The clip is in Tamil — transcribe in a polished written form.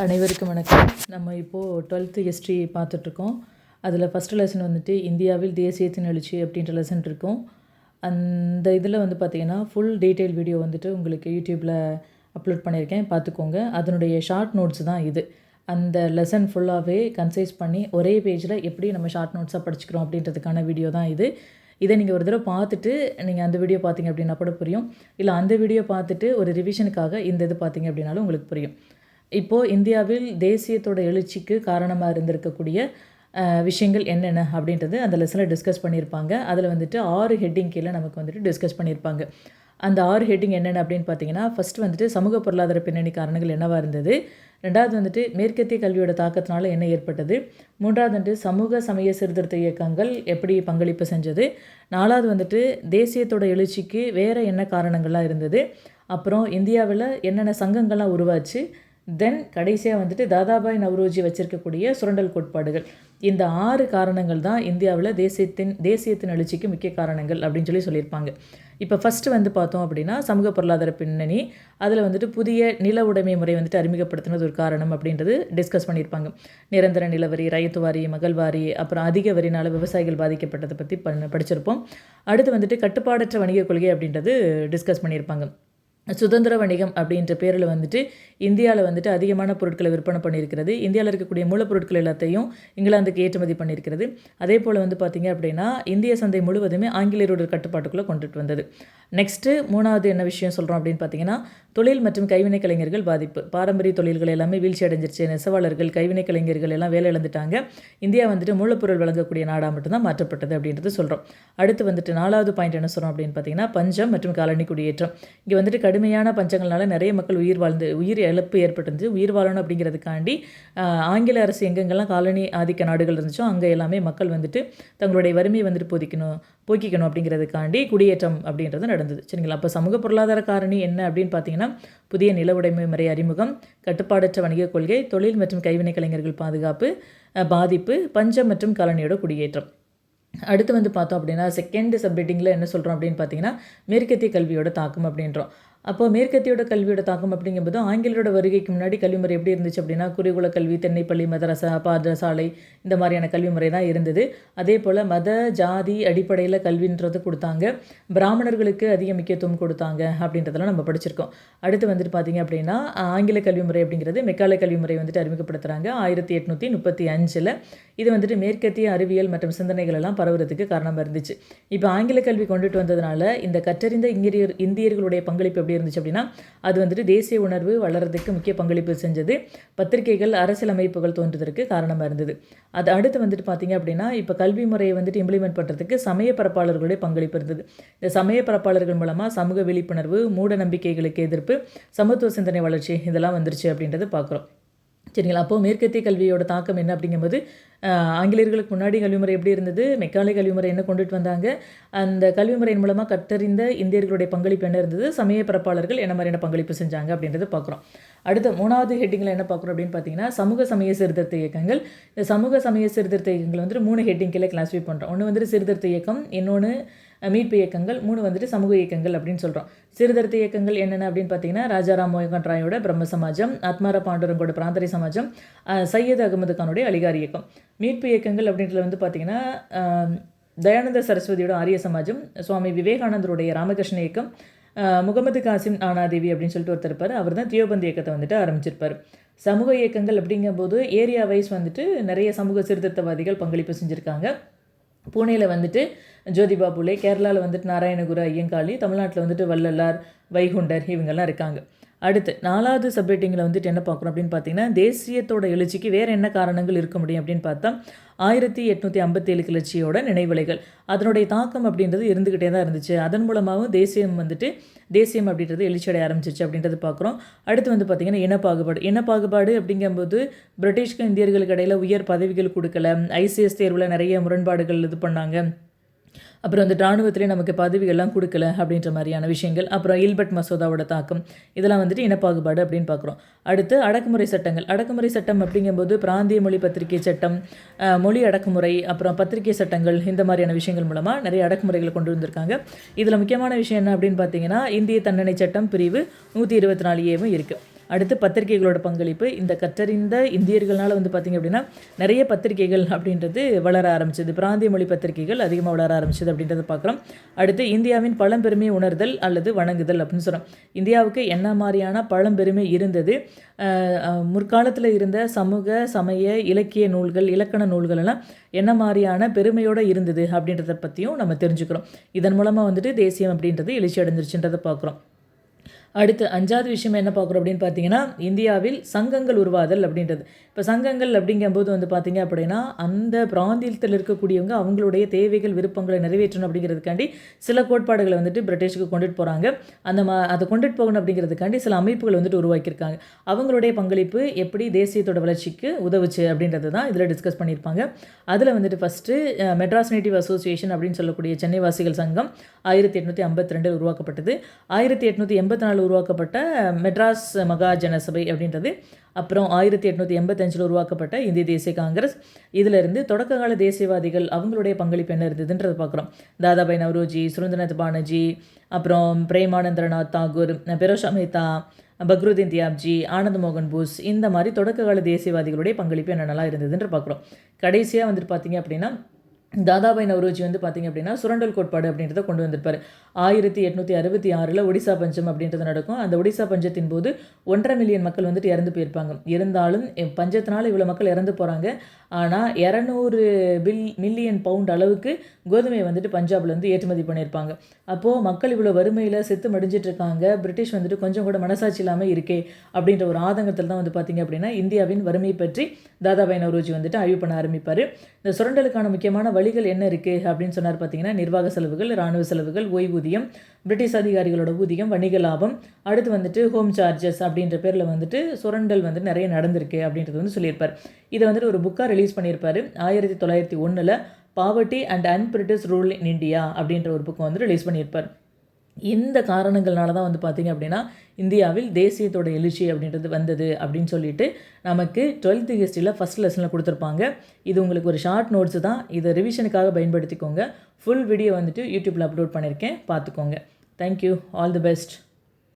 அனைவருக்கும் வணக்கம். நம்ம இப்போது 12th ஹிஸ்ட்ரி பார்த்துட்ருக்கோம். அதில் ஃபஸ்ட்டு லெசன் வந்துட்டு இந்தியாவில் தேசியத்தின் எழுச்சி அப்படின்ற லெசன் இருக்கும். அந்த இதில் வந்து பார்த்திங்கன்னா ஃபுல் டீட்டெயில் வீடியோ வந்துட்டு உங்களுக்கு யூடியூப்பில் அப்லோட் பண்ணியிருக்கேன், பார்த்துக்கோங்க. அதனுடைய ஷார்ட் நோட்ஸ் தான் இது. அந்த லெசன் ஃபுல்லாகவே கன்சைஸ் பண்ணி ஒரே பேஜில் எப்படி நம்ம ஷார்ட் நோட்ஸாக படிச்சுக்கிறோம் அப்படின்றதுக்கான வீடியோ தான் இது. இதை நீங்கள் ஒரு தடவை பார்த்துட்டு நீங்கள் அந்த வீடியோ பார்த்தீங்க அப்படின்னா கூட புரியும். இல்லை அந்த வீடியோ பார்த்துட்டு ஒரு ரிவிஷனுக்காக இந்த இது பார்த்தீங்க அப்படின்னாலும் உங்களுக்கு புரியும். இப்போது இந்தியாவில் தேசியத்தோட எழுச்சிக்கு காரணமாக இருந்திருக்கக்கூடிய விஷயங்கள் என்னென்ன அப்படின்றது அந்த லெசனில் டிஸ்கஸ் பண்ணியிருப்பாங்க. அதில் வந்துட்டு 6 ஹெட்டிங் கீழே நமக்கு வந்துட்டு டிஸ்கஸ் பண்ணியிருப்பாங்க. அந்த 6 ஹெட்டிங் என்னென்ன அப்படின்னு பார்த்தீங்கன்னா, ஃபஸ்ட்டு வந்துட்டு சமூக பொருளாதார பின்னணி காரணங்கள் என்னவாக இருந்தது, ரெண்டாவது வந்துட்டு மேற்கத்திய கல்வியோட தாக்கத்தினால என்ன ஏற்பட்டது, மூன்றாவது வந்துட்டு சமூக சமய சீர்திருத்த இயக்கங்கள் எப்படி பங்களிப்பு செஞ்சது, நாலாவது வந்துட்டு தேசியத்தோட எழுச்சிக்கு வேறு என்ன காரணங்கள்லாம் இருந்தது, அப்புறம் இந்தியாவில் என்னென்ன சங்கங்கள்லாம் உருவாச்சு, தென் கடைசியாக வந்துட்டு தாதாபாய் நவ்ரோஜி வச்சுருக்கக்கூடிய சுரண்டல் கோட்பாடுகள். இந்த 6 காரணங்கள் தான் இந்தியாவில் தேசியத்தின் எழுச்சிக்கு முக்கிய காரணங்கள் அப்படின்னு சொல்லியிருப்பாங்க. இப்போ ஃபஸ்ட்டு வந்து பார்த்தோம் அப்படின்னா சமூக பொருளாதார பின்னணி. அதில் வந்துட்டு புதிய நில உடைமை முறை வந்துட்டு அறிமுகப்படுத்தினது ஒரு காரணம் அப்படின்றது டிஸ்கஸ் பண்ணியிருப்பாங்க. நிரந்தர நிலவரி, ரைத்துவாரி, மகள்வாரி, அப்புறம் அதிக வரினால் விவசாயிகள் பாதிக்கப்பட்டதை பற்றி படிச்சிருப்போம். அடுத்து வந்துட்டு கட்டுப்பாடற்ற வணிக கொள்கை அப்படின்றது டிஸ்கஸ் பண்ணியிருப்பாங்க. சுதந்திர வணிகம் அப்படின்ற பேரில் வந்துட்டு இந்தியாவில் வந்துட்டு அதிகமான பொருட்களை விற்பனை பண்ணியிருக்கிறது. இந்தியாவில் இருக்கக்கூடிய மூலப்பொருட்கள் எல்லாத்தையும் இங்கிலாந்துக்கு ஏற்றுமதி பண்ணியிருக்கிறது. அதே போல் வந்து பார்த்திங்க அப்படின்னா இந்திய சந்தை முழுவதுமே ஆங்கிலேயரோட கட்டுப்பாட்டுக்குள்ளே கொண்டுட்டு வந்தது. நெக்ஸ்ட்டு மூணாவது என்ன விஷயம் சொல்கிறோம் அப்படின்னு பார்த்தீங்கன்னா, தொழில் மற்றும் கைவினை கலைஞர்கள் பாதிப்பு. பாரம்பரிய தொழில்கள் எல்லாமே வீழ்ச்சி அடைஞ்சிருச்சு. நெசவாளர்கள், கைவினை கலைஞர்கள் எல்லாம் வேலை இழந்துட்டாங்க. இந்தியா வந்துட்டு மூலப்பொருள் வழங்கக்கூடிய நாடாக மட்டும்தான் மாற்றப்பட்டது அப்படின்றது சொல்கிறோம். அடுத்து வந்துட்டு 4வது பாயிண்ட் என்ன சொல்கிறோம் அப்படின்னு பார்த்தீங்கன்னா, பஞ்சம் மற்றும் காலனி குடியேற்றம். இங்கே வந்துட்டு கடுமையான பஞ்சங்கள்னால நிறைய மக்கள் உயிர் இழப்பு ஏற்பட்டிருந்துச்சு. உயிர் வாழணும் அப்படிங்கிறதுக்காண்டி ஆங்கில அரசு எங்கெங்கெல்லாம் காலனி ஆதிக்க நாடுகள் இருந்துச்சோ அங்கே எல்லாமே மக்கள் வந்துட்டு தங்களுடைய வறுமையை வந்துட்டு போக்கிக்கணும் அப்படிங்கிறதுக்காண்டி குடியேற்றம் அப்படின்றது நடந்தது. சரிங்களா? அப்போ சமூக பொருளாதார காரணி என்ன அப்படின்னு பார்த்தீங்கன்னா, புதிய நில உடைமை முறை அறிமுகம், கட்டுப்பாடற்ற வணிக கொள்கை, தொழில் மற்றும் கைவினை கலைஞர்கள் பாதிப்பு, பஞ்சம் மற்றும் காலனியோட குடியேற்றம். அடுத்து வந்து பார்த்தோம் அப்படின்னா செகண்ட் சப்ஹெட்டிங்கில் என்ன சொல்கிறோம் அப்படின்னு பார்த்தீங்கன்னா, மேற்கத்திய கல்வியோட தாக்கம் அப்படின்றோம். அப்போ மேற்கத்தியோட கல்வியோட தாக்கம் அப்படிங்கும்போது ஆங்கிலரோட வருகைக்கு முன்னாடி கல்விமுறை எப்படி இருந்துச்சு அப்படின்னா, குறிகுல கல்வி, தென்னைப்பள்ளி, மதரசா, பாடசாலை இந்த மாதிரியான கல்விமுறை தான் இருந்தது. அதே போல் மத ஜாதி அடிப்படையில் கல்வின்றது கொடுத்தாங்க. பிராமணர்களுக்கு அதிக முக்கியத்துவம் கொடுத்தாங்க அப்படின்றதெல்லாம் நம்ம படிச்சிருக்கோம். அடுத்து வந்துட்டு பார்த்திங்க அப்படின்னா ஆங்கில கல்விமுறை அப்படிங்கிறது மெக்காலே கல்விமுறை வந்துட்டு அறிமுகப்படுத்துகிறாங்க 1835. இது வந்துட்டு மேற்கத்திய அறிவியல் மற்றும் சிந்தனைகள் எல்லாம் பரவுறதுக்கு காரணமாக இருந்துச்சு. இப்போ ஆங்கில கல்வி கொண்டுட்டு வந்ததுனால இந்த கற்றறிந்த இந்தியர்களுடைய பங்களிப்பு எப்படி இருந்துச்சு அப்படின்னா, அது வந்துட்டு தேசிய உணர்வு வளர்கிறதுக்கு முக்கிய பங்களிப்பு செஞ்சது. பத்திரிகைகள், அரசியல் அமைப்புகள் தோன்றுவதற்கு காரணமாக இருந்தது. அது அடுத்து வந்துட்டு பார்த்திங்க அப்படின்னா, இப்போ கல்வி முறையை வந்துட்டு இம்ப்ளிமெண்ட் பண்ணுறதுக்கு சமய பரப்பாளர்களுடைய பங்களிப்பு இருந்தது. இந்த சமய பரப்பாளர்கள் மூலமாக சமூக விழிப்புணர்வு, மூட நம்பிக்கைகளுக்கு எதிர்ப்பு, சமத்துவ சிந்தனை வளர்ச்சி இதெல்லாம் வந்துருச்சு அப்படின்றத பார்க்குறோம். சரிங்களா? அப்போது மேற்கத்திய கல்வியோட தாக்கம் என்ன அப்படிங்கும்போது, ஆங்கிலேயர்களுக்கு முன்னாடி கல்விமுறை எப்படி இருந்தது, மெக்காலே கல்விமுறை என்ன கொண்டுட்டு வந்தாங்க, அந்த கல்விமுறையின் மூலமாக கற்றறிந்த இந்தியர்களுடைய பங்களிப்பு என்ன இருந்தது, சமய பரப்பாளர்கள் என்ன மாதிரியான பங்களிப்பு செஞ்சாங்க அப்படின்றத பார்க்குறோம். அடுத்த 3வது ஹெட்டிங்கில் என்ன பார்க்குறோம் அப்படின்னு பார்த்தீங்கன்னா, சமூக சமய சீர்திருத்த இயக்கங்கள். இந்த சமூக சமய சீர்திருத்த இயக்கங்கள் வந்துட்டு 3 ஹெட்டிங் கீழே கிளாஸிஃபை பண்ணுறோம். ஒன்று வந்துட்டு சீர்திருத்த இயக்கம், இன்னொன்று மீட்பு இயக்கங்கள், 3 வந்துட்டு சமூக இயக்கங்கள் அப்படின்னு சொல்கிறோம். சீர்திருத்த இயக்கங்கள் என்னென்ன அப்படின்னு பார்த்தீங்கன்னா, ராஜாராம் மோகன் ராயோட பிரம்ம சமாஜம், ஆத்மாரா பாண்டுரங்கோட பிராந்தரி சமாஜம், சையத் அகமது கானுடைய அலிகார் இயக்கம். மீட்பு இயக்கங்கள் அப்படின்றது வந்து பார்த்திங்கன்னா, தயானந்த சரஸ்வதியோட ஆரிய சமாஜம், சுவாமி விவேகானந்தருடைய ராமகிருஷ்ண இயக்கம், முகமது காசிம் ஆனாதேவி அப்படின்னு சொல்லிட்டு ஒருத்தர் இருப்பார். அவர் தான் தியோபந்த் இயக்கத்தை வந்துட்டு ஆரம்பிச்சிருப்பார். சமூக இயக்கங்கள் அப்படிங்கும்போது ஏரியா வைஸ் வந்துட்டு நிறைய சமூக சீர்திருத்தவாதிகள் பங்களிப்பு செஞ்சுருக்காங்க. புனேயில் வந்துட்டு ஜோதிபா புலே, கேரளாவில் வந்துட்டு நாராயணகுரு ஐயங்காளி, தமிழ்நாட்டில் வந்துட்டு வள்ளலார், வைகுண்டர் இவங்கெல்லாம் இருக்காங்க. அடுத்து 4வது சப்ஹெட்டிங்கில் வந்துட்டு என்ன பார்க்குறோம் அப்படின்னு பார்த்தீங்கன்னா, தேசியத்தோட எழுச்சிக்கு வேறு என்ன காரணங்கள் இருக்க முடியும் அப்படின்னு பார்த்தா, 1857 கிளர்ச்சியோட நினைவலைகள், அதனுடைய தாக்கம் அப்படின்றது இருந்துக்கிட்டே தான் இருந்துச்சு. அதன் மூலமாகவும் தேசியம் அப்படின்றது எழுச்சியடைய ஆரம்பிச்சிச்சு அப்படின்றது பார்க்குறோம். அடுத்து வந்து பார்த்திங்கன்னா இனப்பாகுபாடு அப்படிங்கும்போது பிரிட்டிஷ்க்கு இந்தியர்களுக்கு இடையில் உயர் பதவிகள் கொடுக்கல, ICS தேர்வில் நிறைய முரண்பாடுகள் இது பண்ணாங்க. அப்புறம் அந்த இராணுவத்திலே நமக்கு பதவிகள்லாம் கொடுக்கல அப்படின்ற மாதிரியான விஷயங்கள். அப்புறம் இல்பர்ட் மசோதாவோட தாக்கம், இதெல்லாம் வந்துட்டு இனப்பாகுபாடு அப்படின்னு பார்க்குறோம். அடுத்து அடக்குமுறை சட்டங்கள். அடக்குமுறை சட்டம் அப்படிங்கும்போது பிராந்திய மொழி பத்திரிகை சட்டம், மொழி அடக்குமுறை, அப்புறம் பத்திரிகை சட்டங்கள், இந்த மாதிரியான விஷயங்கள் மூலமாக நிறைய அடக்குமுறைகளை கொண்டு வந்திருக்காங்க. இதில் முக்கியமான விஷயம் என்ன அப்படின்னு பார்த்தீங்கன்னா, இந்திய தண்டனை சட்டம் பிரிவு 124A இருக்குது. அடுத்து பத்திரிகைகளோட பங்களிப்பு. இந்த கற்றறிந்த இந்தியர்களால் வந்து பார்த்திங்க அப்படின்னா நிறைய பத்திரிகைகள் அப்படின்றது வளர ஆரம்பிச்சது. பிராந்திய மொழி பத்திரிகைகள் அதிகமாக வளர ஆரம்பிச்சது அப்படின்றத பார்க்குறோம். அடுத்து இந்தியாவின் பழம்பெருமையை உணர்தல் அல்லது வணங்குதல் அப்படின்னு சொல்கிறோம். இந்தியாவுக்கு என்ன மாதிரியான பழம்பெருமை இருந்தது, முற்காலத்தில் இருந்த சமூக சமய இலக்கிய நூல்கள் இலக்கண நூல்கள் எல்லாம் என்ன மாதிரியான பெருமையோடு இருந்தது அப்படின்றத பற்றியும் நம்ம தெரிஞ்சுக்கிறோம். இதன் மூலமாக வந்துட்டு தேசியம் அப்படின்றது எழுச்சி அடைஞ்சிருச்சுன்றதை பார்க்குறோம். அடுத்து 5வது விஷயம் என்ன பார்க்குறோம் அப்படின்னு பார்த்தீங்கன்னா, இந்தியாவில் சங்கங்கள் உருவாதல் அப்படின்றது. இப்போ சங்கங்கள் அப்படிங்கும்போது வந்து பார்த்திங்க அப்படின்னா, அந்த பிராந்தியத்தில் இருக்கக்கூடியவங்க அவங்களுடைய தேவைகள் விருப்பங்களை நிறைவேற்றணும் அப்படிங்கிறதுக்காண்டி சில கோட்பாடுகளை வந்துட்டு பிரிட்டிஷுக்கு கொண்டுட்டு போகிறாங்க. அதை கொண்டுட்டு போகணும் அப்படிங்கிறதுக்காண்டி சில அமைப்புகள் வந்துட்டு உருவாக்கியிருக்காங்க. அவங்களுடைய பங்களிப்பு எப்படி தேசியத்தோட வளர்ச்சிக்கு உதவுச்சு அப்படின்றது தான் இதில் டிஸ்கஸ் பண்ணியிருப்பாங்க. அதில் வந்துட்டு ஃபஸ்ட்டு மெட்ராஸ் நேட்டிவ் அசோசியேஷன் அப்படின்னு சொல்லக்கூடிய சென்னை வாசிகள் சங்கம் 1852 உருவாக்கப்பட்டது. 1884 உருவாக்கப்பட்ட மெட்ராஸ் மகாஜன சபை அப்படின்றது. அப்புறம் 1885 உருவாக்கப்பட்ட இந்திய தேசிய காங்கிரஸ். இதிலிருந்து தொடக்க கால தேசியவாதிகள் அவங்களுடைய பங்களிப்பு என்ன இருந்ததுன்றதை பார்க்குறோம். தாதாபாய் நவ்ரோஜி, சுரேந்திரநாத் பானர்ஜி, அப்புறம் பிரேமானந்திரநாத் தாகூர், பெரோஷா மேத்தா, பக்ருதீன் தியாப்ஜி, ஆனந்த் மோகன் போஸ், இந்த மாதிரி தொடக்க கால தேசியவாதிகளுடைய பங்களிப்பு என்னென்னலாம் இருந்ததுன்ற பார்க்குறோம். கடைசியாக வந்துட்டு பார்த்தீங்க அப்படின்னா தாதாபாய் நவ்ரோஜி வந்து பார்த்திங்க அப்படின்னா சுரண்டல் கோட்பாடு அப்படின்றத கொண்டு வந்திருப்பார். 1866 ஒடிசா பஞ்சம் அப்படின்றது நடக்கும். அந்த ஒடிசா பஞ்சத்தின் போது 1.5 மில்லியன் மக்கள் வந்துட்டு இறந்து போயிருப்பாங்க. இருந்தாலும் பஞ்சத்தினால இவ்வளோ மக்கள் இறந்து போகிறாங்க. ஆனால் 200 மில்லியன் பவுண்ட் அளவுக்கு கோதுமையை வந்துட்டு பஞ்சாப்லேருந்து ஏற்றுமதி பண்ணியிருப்பாங்க. அப்போது மக்கள் இவ்வளோ வறுமையில் செத்து மடிஞ்சிட்ருக்காங்க, பிரிட்டிஷ் வந்துட்டு கொஞ்சம் கூட மனசாட்சி இல்லாமல் இருக்கே அப்படின்ற ஒரு ஆதங்கத்தில் தான் வந்து பார்த்திங்க அப்படின்னா இந்தியாவின் வறுமையை பற்றி தாதாபாய் நவ்ரோஜி வந்துட்டு ஆய்வு பண்ண ஆரம்பிப்பார். இந்த சுரண்டலுக்கான முக்கியமான வழிகள் என்ன இருக்குது அப்படின்னு சொன்னார். பார்த்திங்கன்னா நிர்வாக செலவுகள், இராணுவ செலவுகள், ஓய்வூதியம், பிரிட்டிஷ் அதிகாரிகளோட ஊதியம், வணிக லாபம், அடுத்து வந்துட்டு ஹோம் சார்ஜஸ் அப்படின்ற பேரில் வந்துட்டு சுரண்டல் வந்து நிறைய நடந்திருக்கு அப்படின்றது வந்து சொல்லியிருப்பார். இதை வந்துட்டு ஒரு புக்காக ரிலீஸ் பண்ணியிருப்பார் 1901 poverty and unBritish rule in India அப்படின்ற ஒரு புக்கை வந்து ரிலீஸ் பண்ணியிருப்பார். இந்த காரணங்கள்னால தான் வந்து பார்த்திங்க அப்படின்னா இந்தியாவில் தேசியத்தோட எழுச்சி அப்படின்றது வந்தது அப்படின்னு சொல்லிட்டு நமக்கு 12th ஹிஸ்ட்ரியில் ஃபஸ்ட் லெசனில் கொடுத்துருப்பாங்க. இது உங்களுக்கு ஒரு ஷார்ட் நோட்ஸு தான். இதை ரிவிஷனுக்காக பயன்படுத்திக்கோங்க. ஃபுல் வீடியோ வந்துட்டு யூடியூப்பில் அப்லோட் பண்ணியிருக்கேன், பார்த்துக்கோங்க. தேங்க்யூ. All the best.